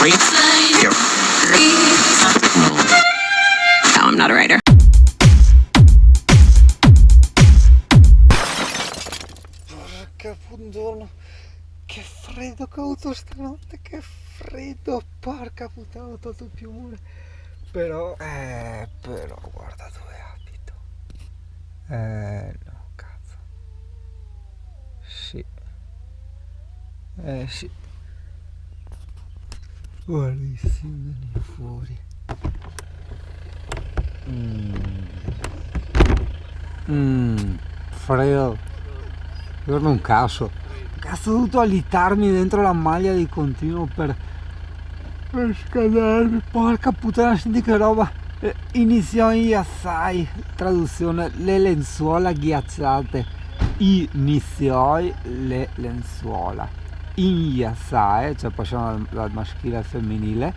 No, I'm not a writer. Porca buongiorno, che freddo che ho avuto stanotte, che freddo, porca puttana, ho tolto il piumone. Però guarda dove abito. No, cazzo. Sì. Sì. Guarda i simili fuori. Freddo. Io non cazzo. Cazzo, ho dovuto alitarmi dentro la maglia di continuo per scaldarmi. Porca puttana, senti che roba. Iniziò in Yassai, traduzione, le lenzuola ghiacciate. Iniziò le lenzuola. In Yassai, cioè passiamo dal maschile al femminile,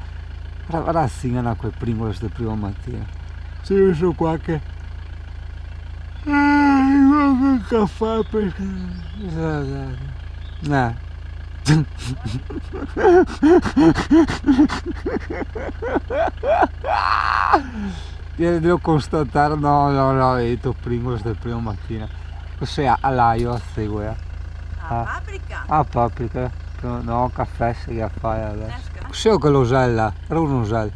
rassegnano quel primo mattina. C'è messo qua che che caffè perché devo constatare, no, ho detto Pringles del primo mattina. Cos'è all'aio a seguire? Paprika? Ah, paprika. No, caffè se che fai. Cos'è che l'osella? Era un osello.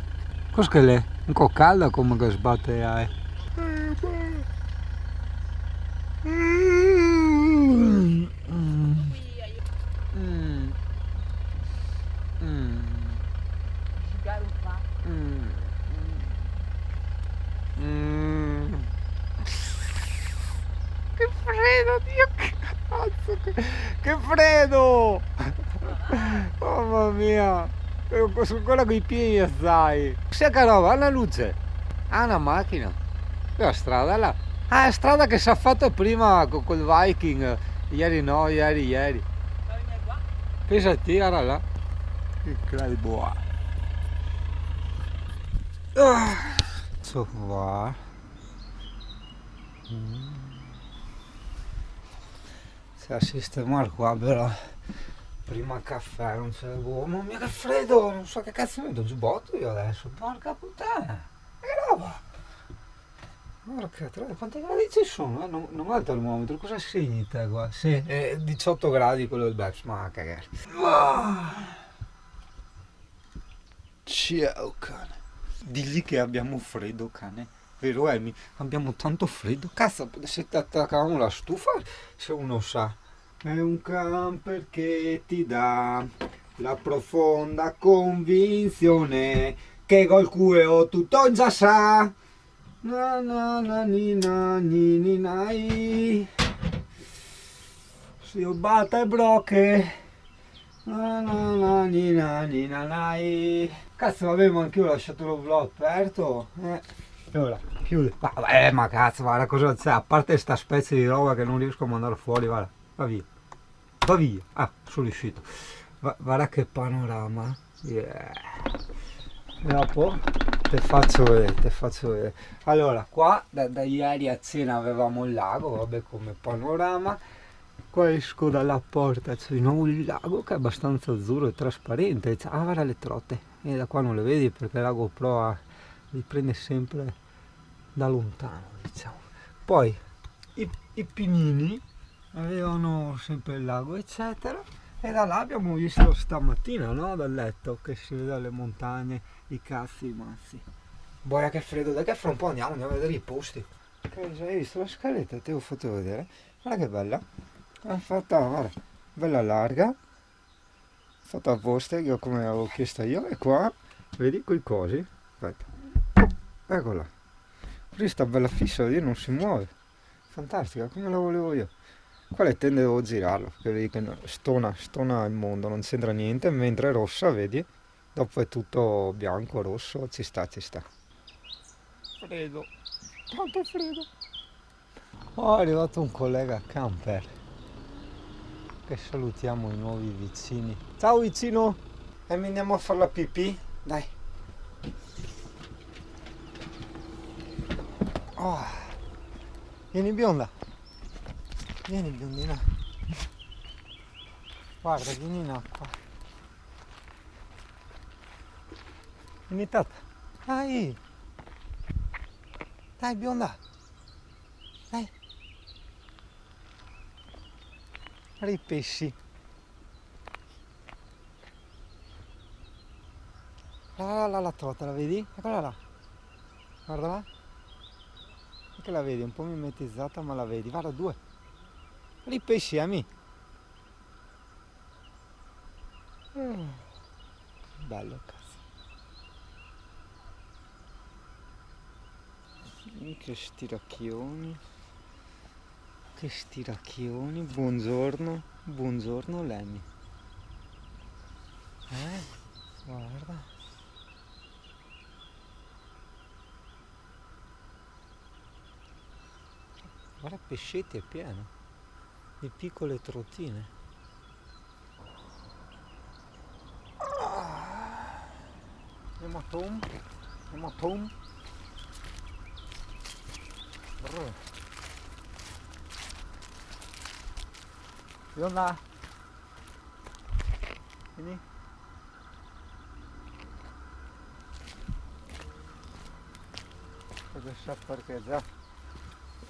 Cos'è che è? Un po' calda come che sbatte ai. Che freddo, Dio, che cazzo, che freddo! Mamma mia, sono ancora con i piedi, sai. Cos'è che roba? Ha una luce? Ha una macchina? La strada là? Ah, la strada che si è fatta prima con quel Viking. Ieri no, ieri. Pensa a te, guarda là. Che incredibile. So qua. C'è a sistemare qua però. Prima caffè, non c'è. Oh, mamma mia che freddo! Non so che cazzo metto giubbotto io adesso. Porca puttana! Che roba! Porca troia, quante gradi ci sono? Non ho il termometro, cosa segni te qua? Sì, 18 gradi quello del Beps, ma cagare. Ciao cane. Digli che abbiamo freddo cane. Vero Emi? Abbiamo tanto freddo. Cazzo, se ti attaccavamo la stufa, se uno sa. È un camper che ti dà la profonda convinzione che col cuore tutto già sa. Na na na ni na ni ni nai. Si io batte brocche. Na na na ni na ni na nai. Cazzo, vabbè, ma anche io ho lasciato lo vlog aperto. E ora chiude. Ma cazzo, guarda cosa c'è. A parte sta specie di roba che non riesco a mandare fuori, guarda. Va via. Va via. Ah, sono riuscito. Guarda che panorama. Yeah. E dopo te faccio vedere. Allora, qua da ieri a cena avevamo il lago, vabbè, come panorama. Qua esco dalla porta, c'è di nuovo il lago che è abbastanza azzurro e trasparente. Ah, guarda le trote. E da qua non le vedi perché la GoPro li prende sempre da lontano, diciamo. Poi i pinini avevano sempre il lago, eccetera. E da là abbiamo visto stamattina, no? Dal letto, che si vede le montagne, i cazzi, i mazzi. Boia che freddo, dai che fra un po' andiamo a vedere i posti. Hai visto la scaletta? Te l'ho fatto vedere. Guarda che bella. È fatta, guarda, bella larga. Fatta apposta, io come avevo chiesto io. E qua, vedi quei cosi? Aspetta. Eccola. Questa bella fissa, vedi, non si muove. Fantastica, come la volevo io. Qua le tende devo girarlo, perché vedi che stona il mondo, non c'entra niente, mentre è rossa, vedi? Dopo è tutto bianco, rosso, ci sta. Freddo, tanto freddo. Oh, è arrivato un collega camper, che salutiamo i nuovi vicini. Ciao vicino! E andiamo a fare la pipì? Dai. Oh, vieni bionda. Vieni biondina. Guarda, vieni in acqua. Vieni tata. Dai. Dai bionda. Dai. Guarda i pesci. La trota, la vedi? Eccola là. Guarda là. Che la vedi, un po' mimetizzata ma la vedi. Guarda, due. Guarda i pesci, ami. Bello, cazzo. Che stiracchioni. Che stiracchioni. Buongiorno. Buongiorno, Lemmy. Guarda. Guarda, pescetti è pieno di piccole trottine. Ematom. Bionda. Vieni. Lascia parcheggiare.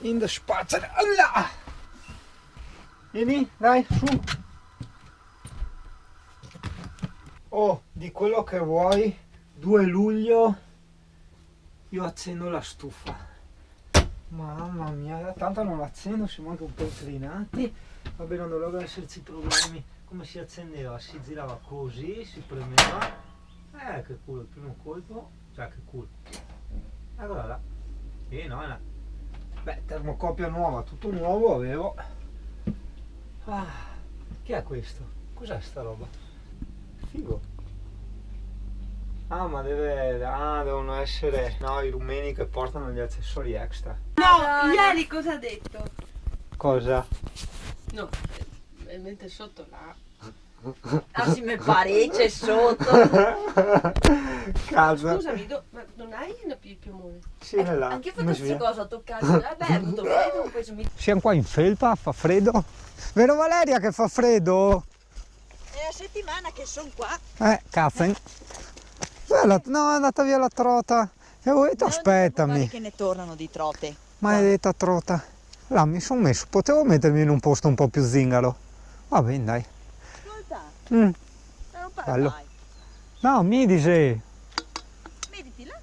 In the spazio. Là. Vieni, dai, su. Oh, di quello che vuoi, 2 luglio io accendo la stufa. Mamma mia, tanto non l'accendo, siamo anche un po' inclinati. Vabbè, non dovrebbero esserci problemi. Come si accendeva? Si girava così, si premeva. Che culo, il primo colpo. Cioè, che culo. Eccola là. No, no. Beh, termocopia nuova, tutto nuovo avevo. Che è questo? Cos'è sta roba? Figo. Ma devono essere i rumeni che portano gli accessori extra. No, ieri cosa ha detto? Cosa? No, mentre sotto là. Ah sì, mi pare c'è sotto. Casa. Scusami, ma non hai una piumone? Sì, è là. Anche io ho fatto questa cosa, ho toccato. Vabbè, è venuto freddo, poi mi... Siamo qua in felpa, fa freddo. Vero Valeria che fa freddo? È la settimana che sono qua. Cazzo. No, è andata via la trota. E ho detto aspettami. Che ne tornano di trote. Maledetta trota. Là mi sono messo, potevo mettermi in un posto un po' più zingaro. Va bene, dai. Ascolta, Non bello. Mai. No, mi dice. Mediti là.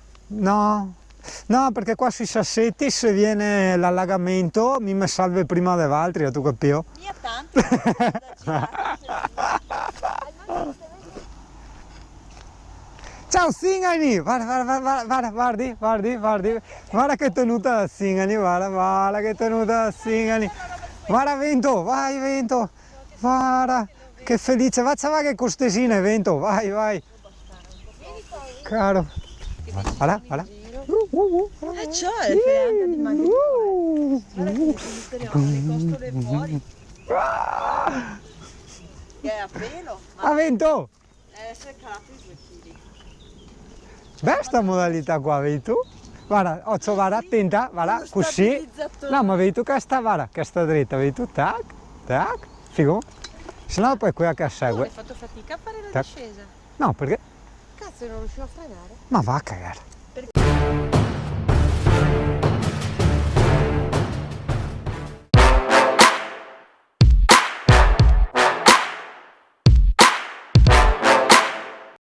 No, perché qua sui sassetti se viene l'allagamento mi salve prima degli altri, tu capivo? Mia tanti. Ciao Singani! Guarda che tenuta da Singani, guarda che tenuta da Singani. Guarda vento, vai vento, guarda che felice, faccia che costesina vento, vai. Caro. Guarda. C'ho le feante di maglia. Guarda che metteriamo le costole fuori. Che è a pelo. A vento! Deve essere calato i 2 kg. Beh, sta modalità qua, vedi tu? Guarda, Occio, guarda, attenta, guarda, così. No, ma vedi tu che sta dritta, vedi tu? Tac, figo. Se no poi quella che segue. Hai fatto fatica a fare la discesa? No, perché? Cazzo, non riuscivo a frenare. Ma va a cagare.